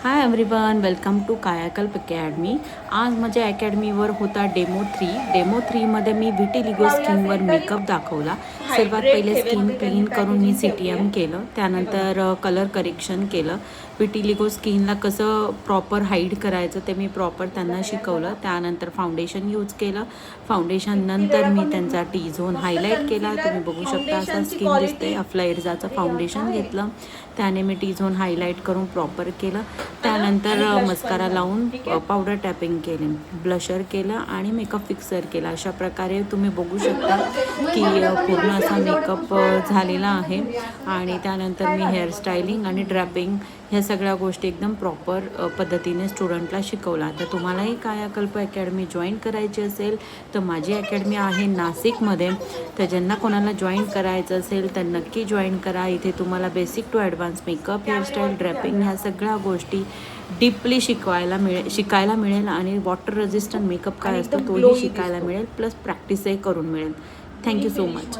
High everyone, welcome to Kayakalp academy. आज माझ्या अकॅडमीवर होता डेमो थ्रीमध्ये मी व्हिटिलिगो स्किनवर मेकअप दाखवला. सर्वात पहिले स्किन क्लीन करून मी CTM केलं, त्यानंतर कलर करेक्शन केलं. व्हिटिलिगो स्किनला कसं प्रॉपर हाईड करायचं ते मी प्रॉपर त्यांना शिकवलं. त्यानंतर फाउंडेशन यूज केलं. फाउंडेशन नंतर मी त्यांचा टी झोन हायलाईट केला. तुम्ही बघू शकता असं स्किन दिसते. अफ्लायर्जाचं फाउंडेशन घेतलं, त्याने मी टी झोन हायलाईट करून प्रॉपर केलं. त्यानंतर मस्कारा लावून पावडर टॅपिंग केले, ब्लशर केलं आणि मेकअप फिक्सर केला. अशा प्रकारे तुम्ही बघू शकता की पूर्ण असा मेकअप झालेला आहे. आणि त्यानंतर मी हेअरस्टायलिंग आणि ड्रॅपिंग ह्या सगळ्या गोष्टी एकदम प्रॉपर पद्धतीने स्टुडंटला शिकवला. तर तुम्हालाही कायाकल्प अकॅडमी जॉईन करायची असेल तर माझी अकॅडमी आहे नाशिकमध्ये. तर ज्यांना कोणाला जॉईन करायचं असेल तर नक्की जॉईन करा. इथे तुम्हाला basic to advance makeup, hairstyle, draping ह्या सगळ्या गोष्टी डीपली शिकायला मिळेल आणि वॉटर रेझिस्टंट मेकअप काय असतो तोही शिकायला मिळेल, प्लस प्रॅक्टिसही करून मिळेल. Thank you so much.